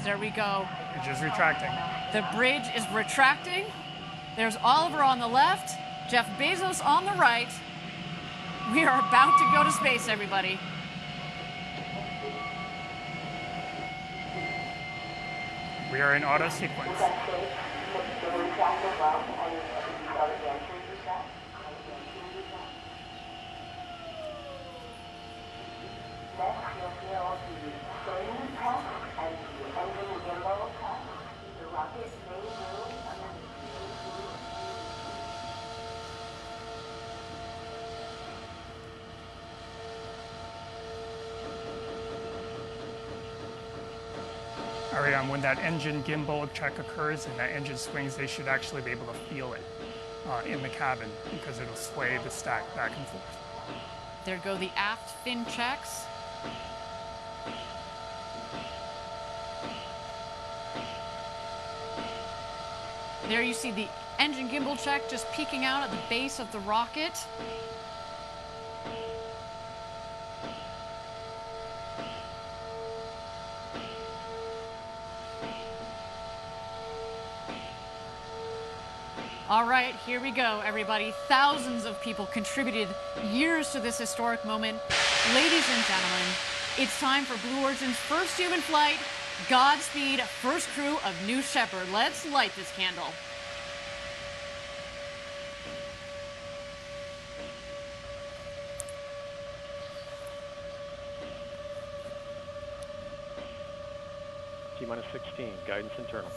There we go. Bridge is retracting. The bridge is retracting. There's Oliver on the left, Jeff Bezos on the right. We are about to go to space, everybody. We are in auto sequence. Ariane, when that engine gimbal check occurs and that engine swings, they should actually be able to feel it in the cabin because it'll sway the stack back and forth. There go the aft fin checks. There you see the engine gimbal check just peeking out at the base of the rocket. All right, here we go, everybody. Thousands of people contributed years to this historic moment. Ladies and gentlemen, it's time for Blue Origin's first human flight. Godspeed, first crew of New Shepard. Let's light this candle. T-minus 16, guidance internal.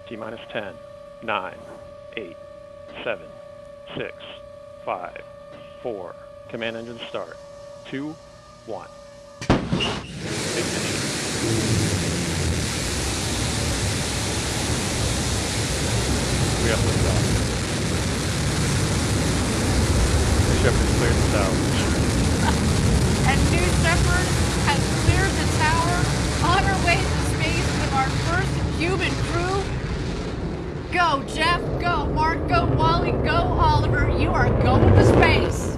T-minus 10, 9, 8, 7, 6, 5, 4. Command engine start. 2, 1. Ignition. We have liftoff. The Shepard cleared the tower. And New Shepard has cleared the tower on our way to space with our first human crew. Go, Jeff. Go, Mark. Go, Wally. Go, Oliver. You are going to space.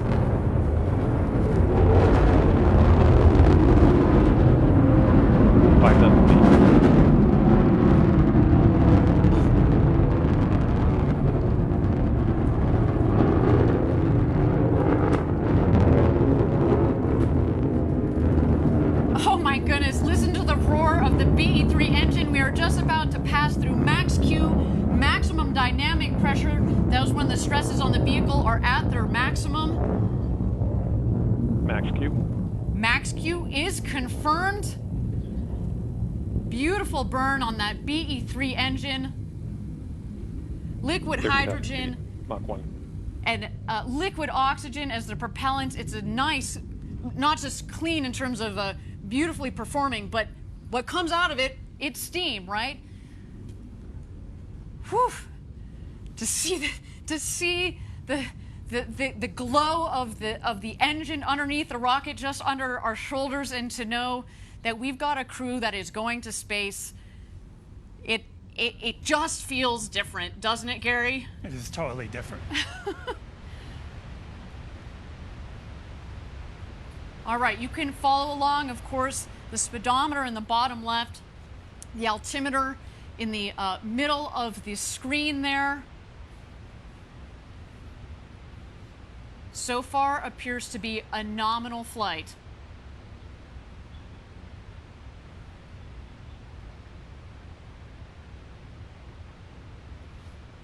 Oh my goodness, listen to the roar of the BE-3 engine. We are just about to pass through max Q, maximum dynamic pressure. That was when the stresses on the vehicle are at their maximum. Max Q. Max Q is confirmed. Beautiful burn on that BE-3 engine. Liquid hydrogen. Mach 1. And liquid oxygen as the propellant. It's a nice, not just clean in terms of beautifully performing, but what comes out of it, it's steam, right? Whew. To see the glow of the engine underneath the rocket, just under our shoulders, and to know that we've got a crew that is going to space, it just feels different, doesn't it, Gary? It is totally different. All right, you can follow along, of course, the speedometer in the bottom left, the altimeter in the middle of the screen there. So far appears to be a nominal flight.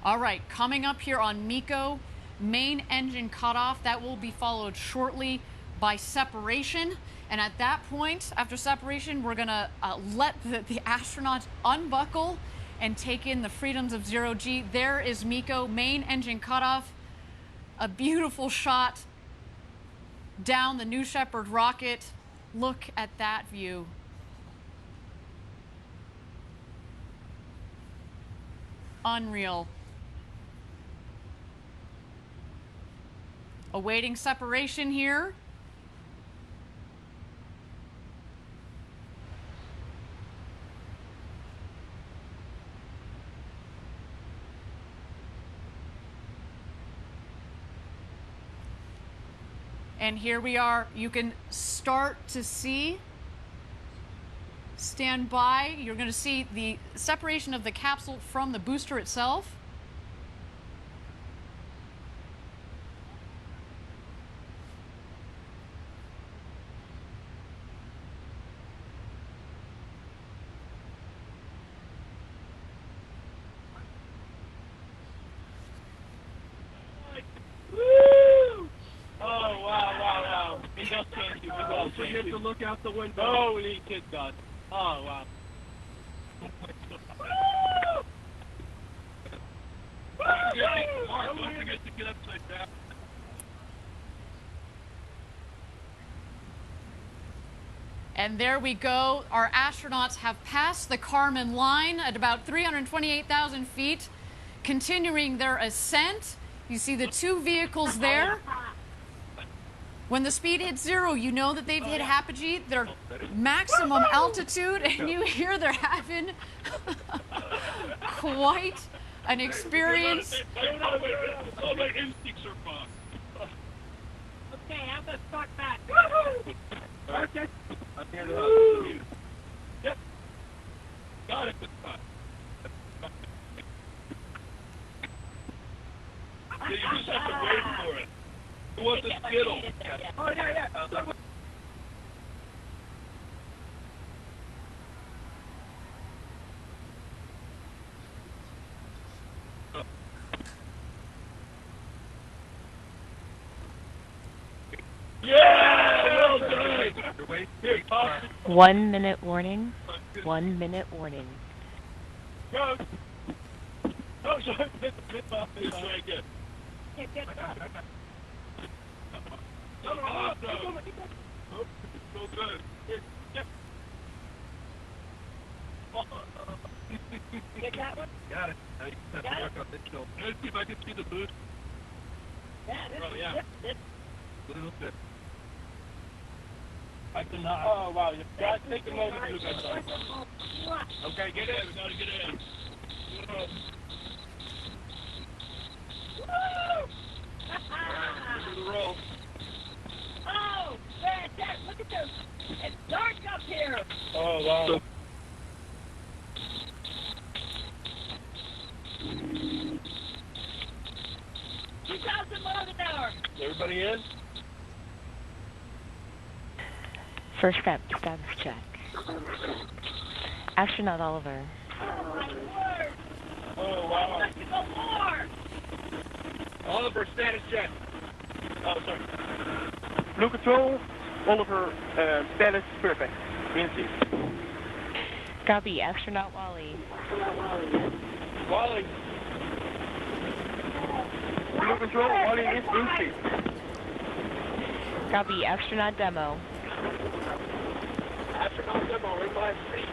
All right, coming up here on MECO, main engine cutoff. That will be followed shortly by separation. And at that point, after separation, we're going to let the astronauts unbuckle and take in the freedoms of zero-G. There is MECO, main engine cutoff. A beautiful shot down the New Shepard rocket. Look at that view. Unreal. Awaiting separation here. And here we are. You can start to see. Stand by. You're going to see the separation of the capsule from the booster itself. So you have to look out the window. Holy kid God. Oh, wow. And there we go. Our astronauts have passed the Kármán line at about 328,000 feet, continuing their ascent. You see the two vehicles there. When the speed hits zero, you know that they've hit apogee, their maximum altitude, and you hear they're having quite an experience. All my instincts are fine. Okay, have the start back. Okay. I'm here to help you. Yep. Got it this time. Yeah, you just have to wait for it. Who wants a Skittle? Oh, yeah. Yeah! Well done! Here, toss it. 1 minute warning. 1 minute warning. Go! Oh, sorry. Let's try again. Awesome. Oh, so good. Yep. Get that one? Got it. Now you can have to work on this kill. Let's see if I can see the boost. Yeah. A little bit. I cannot. Oh, wow. You got to take a moment to do that. Okay, get in. We got to get in. Woo! Roll. Oh, Dad, look at this. It's dark up here. Oh, wow. 2,000 miles an hour. Everybody in? First step, status check. Astronaut Oliver. Oh, my word. Oh, wow. Let's go more. Oliver, status check. Oh, sorry. Blue Control, Oliver, status perfect. In seat. Copy, Astronaut Wally. Wally. Blue Control, Wally is in seat. Copy, Astronaut Demo. Astronaut demo in my seat.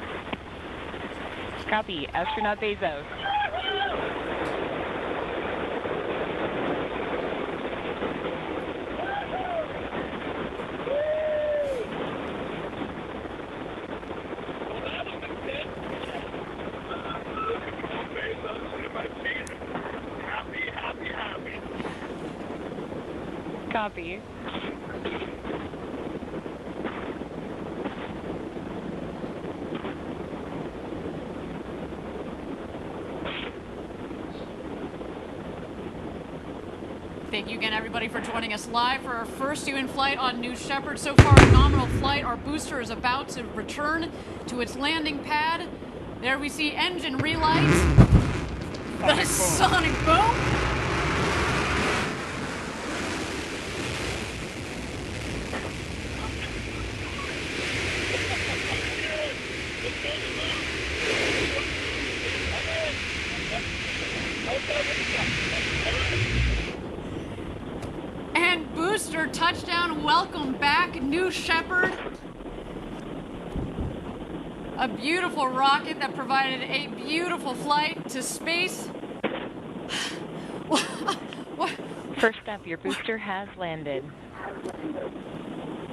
Copy, Astronaut Bezos. Copy. Thank you again, everybody, for joining us live for our first UN flight on New Shepard. So far, a nominal flight. Our booster is about to return to its landing pad. There we see engine relights. The sonic boom. And booster touchdown, welcome back, New Shepard. A beautiful rocket that provided a beautiful flight to space. First step, your booster has landed.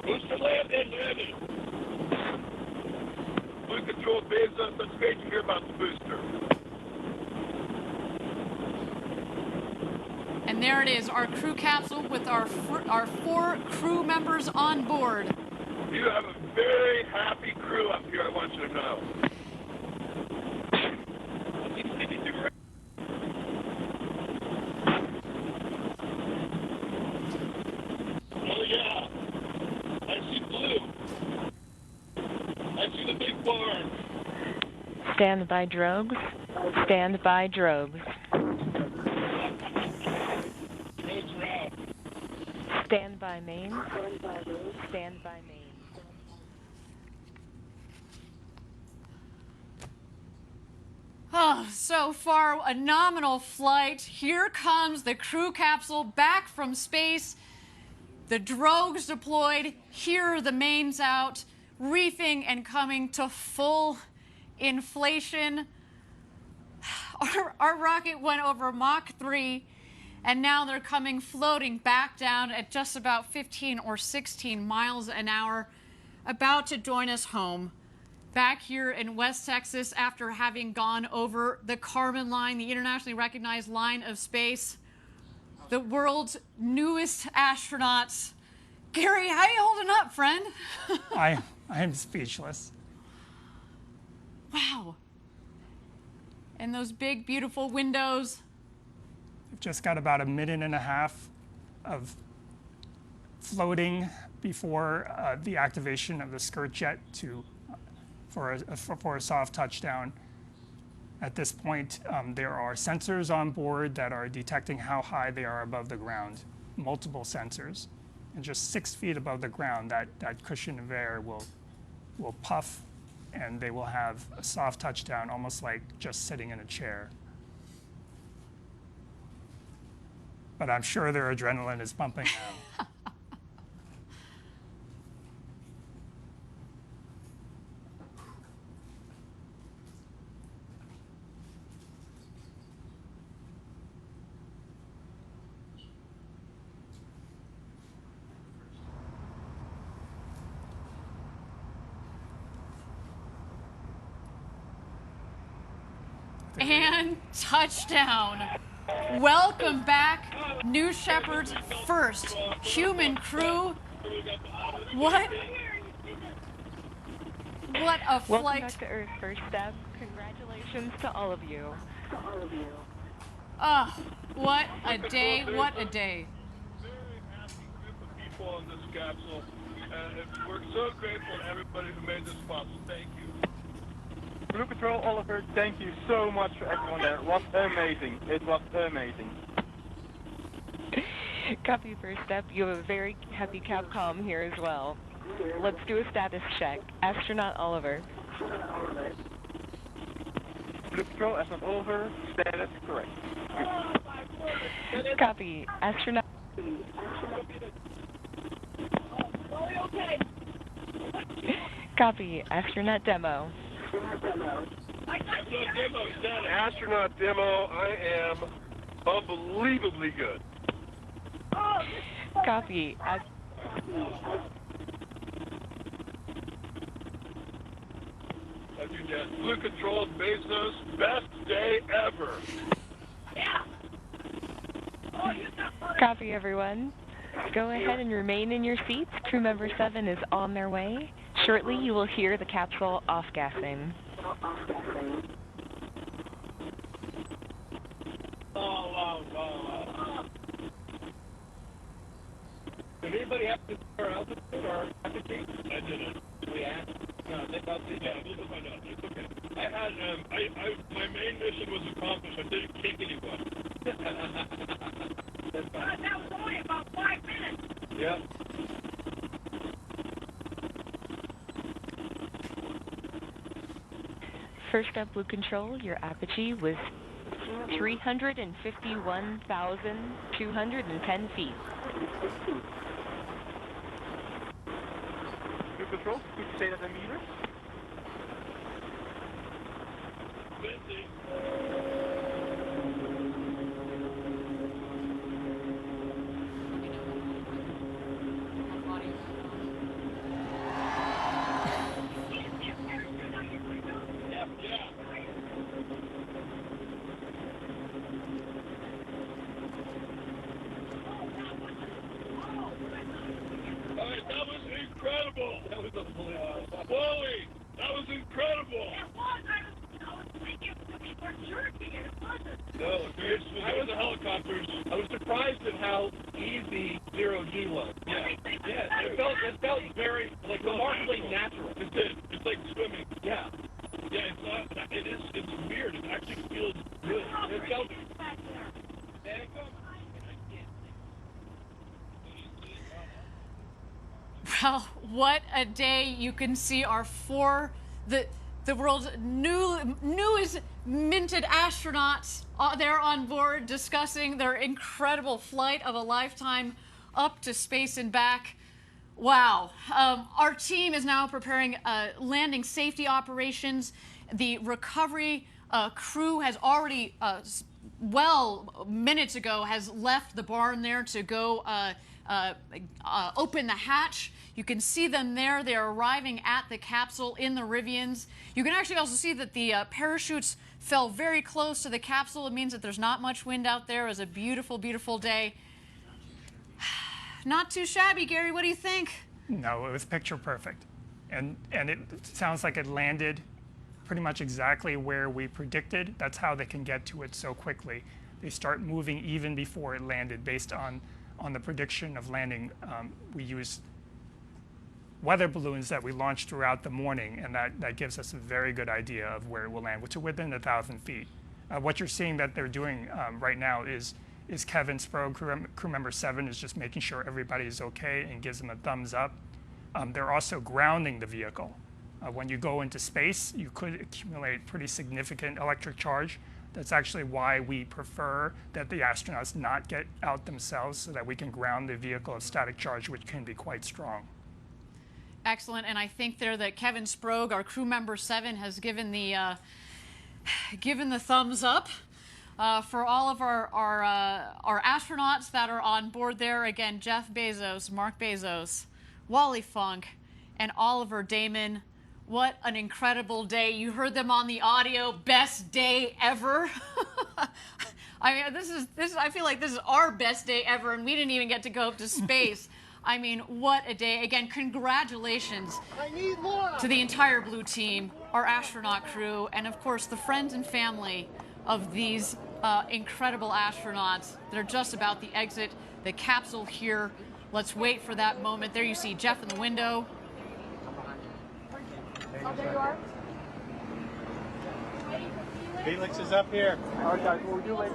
Booster landed. Blue Control, Bezos. That's great to hear about the booster. And And there it is, our crew capsule with our 4 crew members on board. You have a very happy crew up here, I want you to know. Oh yeah, I see blue. I see the big barn. Stand by drogues. Stand by drogues. Road's route. Stand by main. Stand by main. Oh, so far, a nominal flight. Here comes the crew capsule back from space. The drogues deployed. Here are the mains out, reefing and coming to full inflation. Our rocket went over Mach 3, and now they're coming floating back down at just about 15 or 16 miles an hour, about to join us home. Back here in West Texas, after having gone over the Kármán line, the internationally recognized line of space, the world's newest astronauts. Gary, how you holding up, friend? I am speechless. Wow. And those big, beautiful windows. We've just got about a minute and a half of floating before the activation of the skirt jet for a soft touchdown. At this point, there are sensors on board that are detecting how high they are above the ground, multiple sensors. And just 6 feet above the ground, that cushion of air will puff, and they will have a soft touchdown, almost like just sitting in a chair. But I'm sure their adrenaline is pumping now. And touchdown. Welcome back, New Shepard's first human crew. What a Welcome flight. back to Earth, first step. Congratulations to all of you. Ah, what a day, what a day. Very happy group of people on this capsule. And we're so grateful to everybody who made this possible. Thank you. Blue Control, Oliver, thank you so much for everyone there. It was amazing. It was amazing. Copy, first step. You have a very happy Capcom here as well. Let's do a status check. Astronaut Oliver. Blue Control, astronaut Oliver, status correct. Copy. Astronaut. Copy. Astronaut Demo. Astronaut demo, I am unbelievably good. Copy. Blue Control, Bezos, best day ever. Copy, everyone. Go ahead and remain in your seats. Crew member 7 is on their way. Shortly, you will hear the capsule off-gassing. Did anybody have to our altitude or packaging? I didn't. We asked. No, they thought they did. We'll find out. It's okay. I had, my main mission was accomplished. I didn't kick anyone. That's fine. That was only about 5 minutes. Yep. First up, Blue Control, your apogee was 351,210 feet. Blue Control, could you say that in meters? incredible. It was. I was thinking we were jerking and it wasn't. No, I was a helicopter. I was surprised at how easy zero G was. Yeah, yeah. It felt very like remarkably natural. It did. It's like swimming. Yeah, yeah. It's not. It is. It's weird. It actually feels good. It felt. There it goes. Well, what a day. You can see our the world's newest minted astronauts there on board discussing their incredible flight of a lifetime up to space and back. Wow. Our team is now preparing landing safety operations. The recovery crew has already, minutes ago, has left the barn there to go open the hatch. You can see them there. They're arriving at the capsule in the Rivians. You can actually also see that the parachutes fell very close to the capsule. It means that there's not much wind out there. It was a beautiful, beautiful day. Not too shabby, Gary. What do you think? No, it was picture perfect. And it sounds like it landed pretty much exactly where we predicted. That's how they can get to it so quickly. They start moving even before it landed based on the prediction of landing. We used weather balloons that we launched throughout the morning, and that gives us a very good idea of where it will land, which is within 1,000 feet. What you're seeing that they're doing right now is Kevin Sprague, crew member 7, is just making sure everybody is okay and gives them a thumbs up. They're also grounding the vehicle. When you go into space, you could accumulate pretty significant electric charge. That's actually why we prefer that the astronauts not get out themselves, so that we can ground the vehicle of static charge, which can be quite strong. Excellent, and I think there that Kevin Sprague, our crew member 7, has given the thumbs up for all of our astronauts that are on board there. Again, Jeff Bezos, Mark Bezos, Wally Funk, and Oliver Damon. What an incredible day. You heard them on the audio. Best day ever. I mean, I feel like this is our best day ever, and we didn't even get to go up to space. I mean, what a day. Again, congratulations to the entire Blue team, our astronaut crew, and of course the friends and family of these incredible astronauts that are just about to exit the capsule here. Let's wait for that moment. There you see Jeff in the window. Oh, there you are. Felix is up here. All right, guys, what we do later.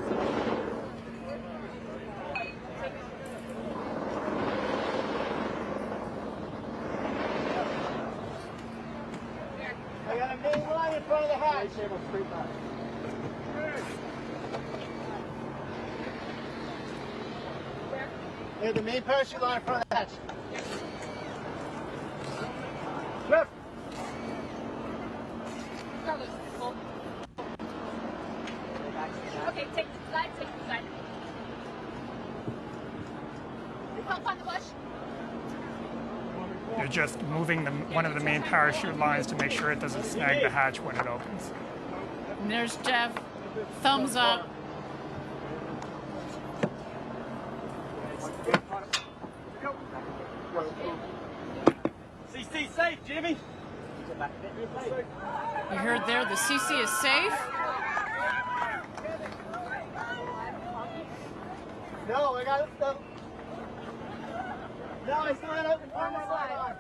I got a main line in front of the hatch. Hey, the main parachute line in front of the hatch. Jeff! Okay, take the side, take the side. You help on the bush? They're just moving one of the main parachute lines to make sure it doesn't snag the hatch when it opens. And there's Jeff. Thumbs up. CC safe, Jimmy! You heard there, the CC is safe. No, I got it. No, I still had it in front of my line.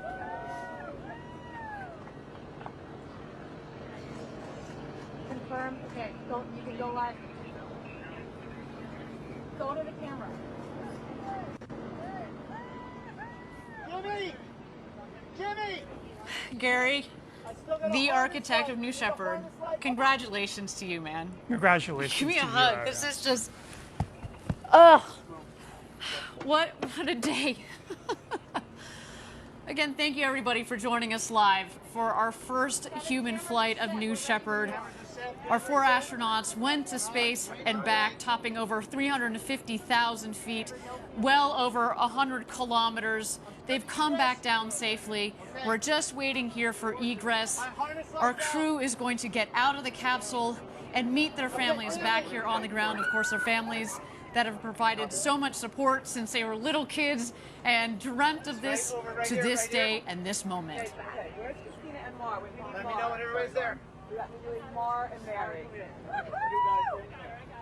Confirm. Okay, go. You can go live. Go to the camera. Jimmy! Jimmy! Gary, the architect of New Shepard, congratulations to you, man. Congratulations. Give me a to you, hug. This is just, ugh. What a day. Again, thank you everybody for joining us live for our first human flight of New Shepard. Our 4 astronauts went to space and back, topping over 350,000 feet, well over 100 kilometers. They've come back down safely. We're just waiting here for egress. Our crew is going to get out of the capsule and meet their families back here on the ground. Of course, their families that have provided so much support since they were little kids and dreamt of this to this day and this moment. Christina and Mar. Let me know when everybody's there. We got me doing Mar and Mary.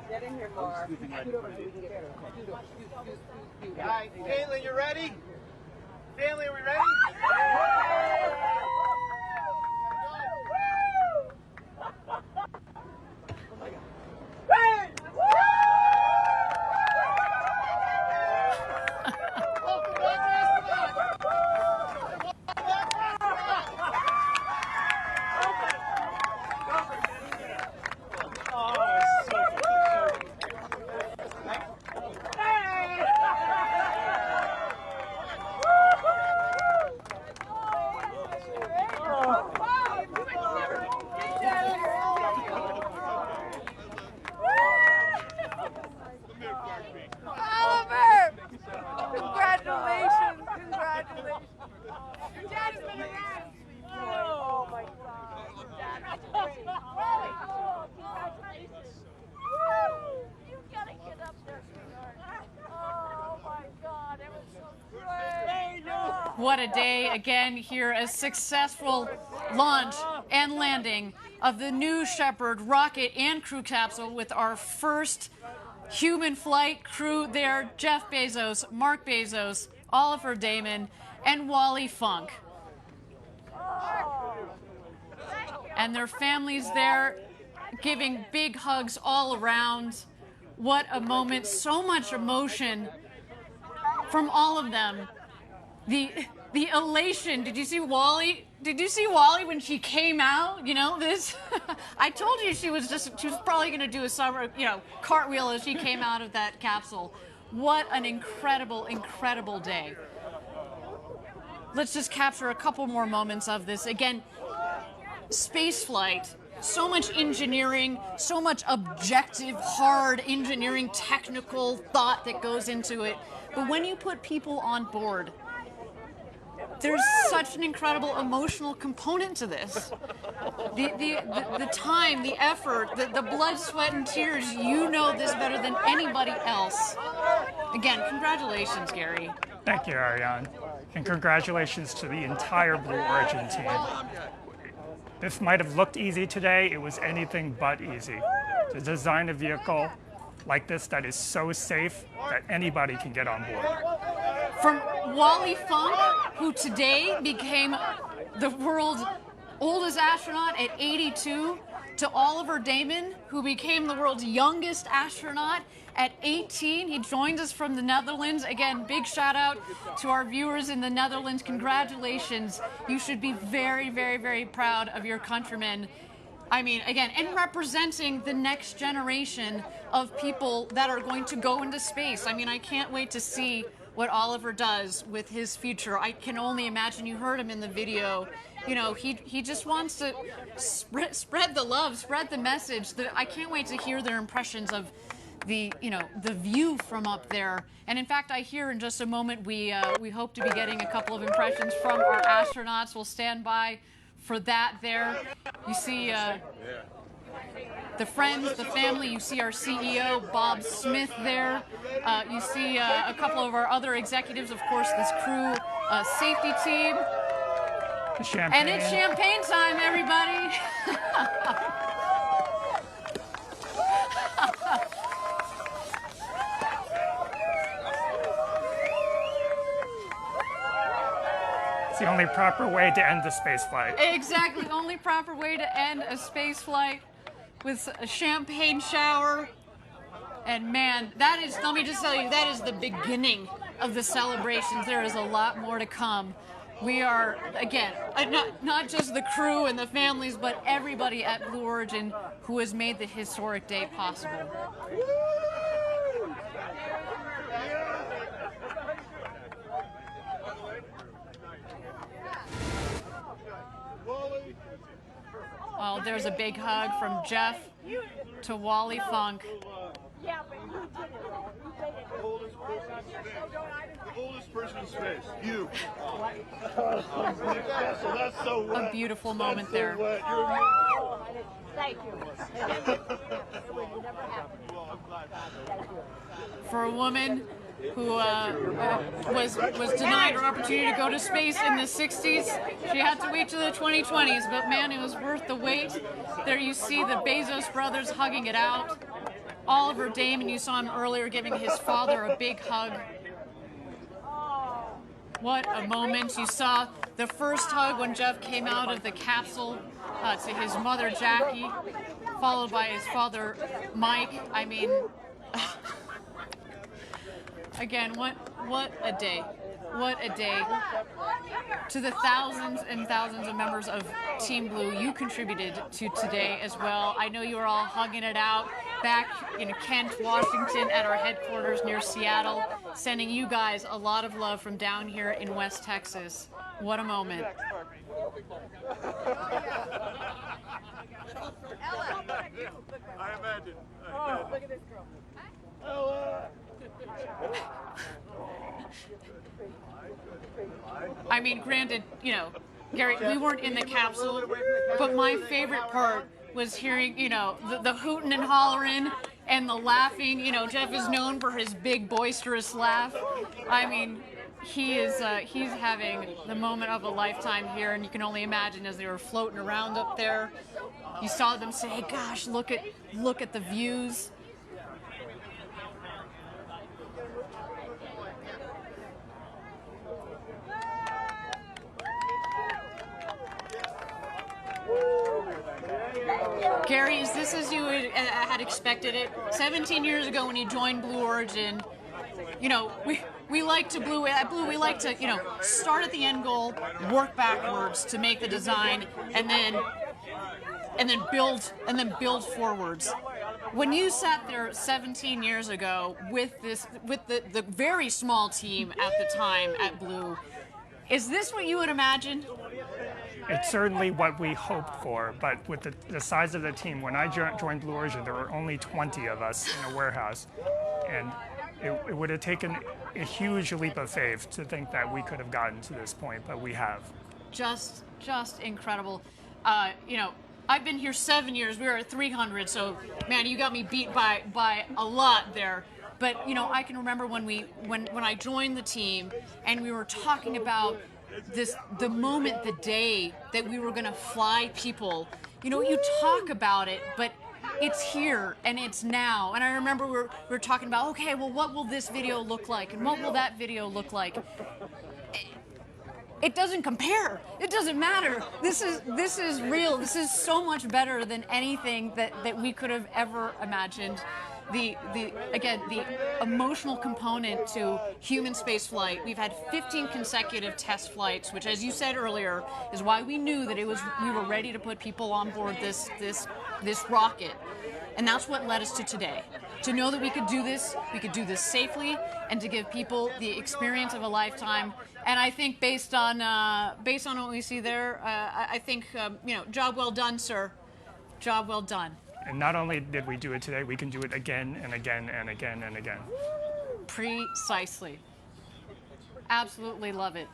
Get in here, Mar. Scoot over so we can get better. All right, Caitlin, you ready? Family, are we ready? Oliver! Congratulations! Congratulations! Your dad's been around! Oh my God! Your dad's great! Oh, congratulations! Woo! You gotta get up there, sweetheart! Oh my God! It was so great! Oh. What a day again here, a successful launch and landing of the New Shepard rocket and crew capsule with our first human flight crew there, Jeff Bezos, Mark Bezos, Oliver Damon, and Wally Funk. And their families there giving big hugs all around. What a moment, so much emotion from all of them. The elation. Did you see Wally? Did you see Wally when she came out? You know this. I told you she was probably going to do a summer, cartwheel as she came out of that capsule. What an incredible, incredible day. Let's just capture a couple more moments of this. Again, space flight. So much engineering, so much objective, hard engineering, technical thought that goes into it. But when you put people on board, there's such an incredible emotional component to this. The time, the effort, the blood, sweat, and tears, you know this better than anybody else. Again, congratulations, Gary. Thank you, Ariane. And congratulations to the entire Blue Origin team. This might have looked easy today. It was anything but easy. To design a vehicle like this that is so safe that anybody can get on board. From Wally Funk, who today became the world's oldest astronaut at 82, to Oliver Damon, who became the world's youngest astronaut at 18. He joins us from the Netherlands. Again, big shout out to our viewers in the Netherlands. Congratulations. You should be very, very, very proud of your countrymen. I mean, again, and representing the next generation of people that are going to go into space. I mean, I can't wait to see what Oliver does with his future. I can only imagine. You heard him in the video. You know, he just wants to spread the love, spread the message. I can't wait to hear their impressions of the view from up there. And in fact, I hear in just a moment we hope to be getting a couple of impressions from our astronauts. We'll stand by for that there. You see the friends, the family. You see our CEO, Bob Smith, there. You see a couple of our other executives, of course, this crew safety team. Champagne. And it's champagne time, everybody. It's the only proper way to end the space flight. Exactly, only proper way to end a space flight with a champagne shower. And man, that is, let me just tell you, that is the beginning of the celebrations. There is a lot more to come. We are, again, not just the crew and the families, but everybody at Blue Origin who has made the historic day possible. Well, there's a big hug from Jeff to Wally Funk. The oldest person in space. You. That's so wet. A beautiful moment there. Thank you. For a woman who was denied her opportunity to go to space in the 60s. She had to wait till the 2020s, but man, it was worth the wait. There you see the Bezos brothers hugging it out. Oliver Damon, you saw him earlier giving his father a big hug. What a moment. You saw the first hug when Jeff came out of the capsule to his mother, Jackie, followed by his father, Mike. I mean, again, what a day. What a day. To the thousands and thousands of members of Team Blue, you contributed to today as well. I know you were all hugging it out back in Kent, Washington at our headquarters near Seattle, sending you guys a lot of love from down here in West Texas. What a moment. I imagine. Oh, look at this girl. I mean, granted, you know, Gary, we weren't in the capsule, but my favorite part was hearing, you know, the hooting and hollering and the laughing. You know, Jeff is known for his big boisterous laugh. I mean, he's having the moment of a lifetime here, and you can only imagine as they were floating around up there. You saw them say, hey, gosh, look at the views. Gary, is this as you had expected it? 17 years ago when you joined Blue Origin, you know, we like to at Blue, we like to, you know, start at the end goal, work backwards to make the design, and then build forwards. When you sat there 17 years ago with the very small team at the time at Blue, is this what you would imagine? It's certainly what we hoped for, but with the size of the team, when I joined Blue Origin, there were only 20 of us in a warehouse, and it would have taken a huge leap of faith to think that we could have gotten to this point, but we have. Just incredible. You know, I've been here 7 years. We were at 300, so man, you got me beat by a lot there. But you know, I can remember when I joined the team, and we were talking about the moment, the day that we were going to fly people. You know, you talk about it, but it's here and it's now. And I remember we were talking about, okay, well, what will this video look like, and what will that video look like? It doesn't compare. It doesn't matter. This is real. This is so much better than anything that we could have ever imagined. The emotional component to human space flight. We've had 15 consecutive test flights, which, as you said earlier, is why we knew that we were ready to put people on board this rocket. And that's what led us to today. To know that we could do this safely, and to give people the experience of a lifetime. And I think based on what we see there, I think you know, job well done, sir. Job well done. And not only did we do it today, we can do it again and again and again and again. Precisely. Absolutely love it.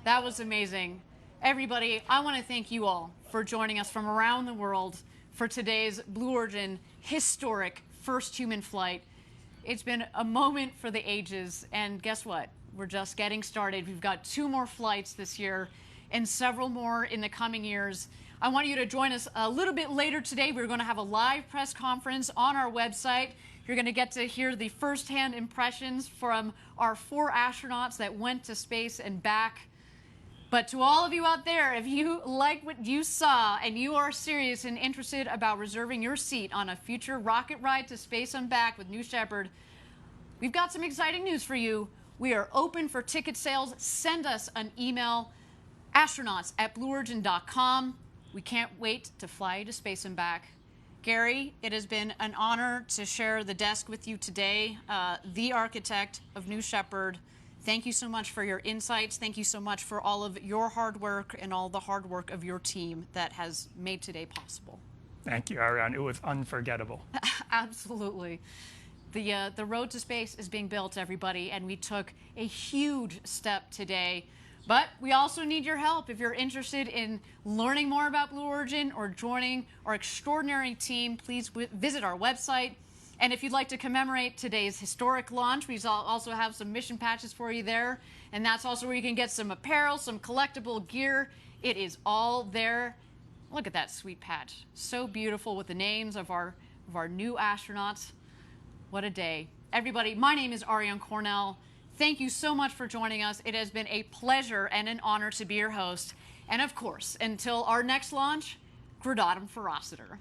That was amazing. Everybody, I want to thank you all for joining us from around the world for today's Blue Origin historic first human flight. It's been a moment for the ages, and guess what? We're just getting started. We've got 2 more flights this year and several more in the coming years. I want you to join us a little bit later today. We're going to have a live press conference on our website. You're going to get to hear the firsthand impressions from our 4 astronauts that went to space and back. But to all of you out there, if you like what you saw and you are serious and interested about reserving your seat on a future rocket ride to space and back with New Shepard, we've got some exciting news for you. We are open for ticket sales. Send us an email, astronauts@blueorigin.com. We can't wait to fly you to space and back. Gary, it has been an honor to share the desk with you today, the architect of New Shepard. Thank you so much for your insights. Thank you so much for all of your hard work and all the hard work of your team that has made today possible. Thank you, Ariane. It was unforgettable. Absolutely. The road to space is being built, everybody, and we took a huge step today. But we also need your help. If you're interested in learning more about Blue Origin or joining our extraordinary team, please visit our website. And if you'd like to commemorate today's historic launch, we also have some mission patches for you there. And that's also where you can get some apparel, some collectible gear. It is all there. Look at that sweet patch. So beautiful with the names of our new astronauts. What a day. Everybody, my name is Ariane Cornell. Thank you so much for joining us. It has been a pleasure and an honor to be your host. And of course, until our next launch, Gradatum Ferociter.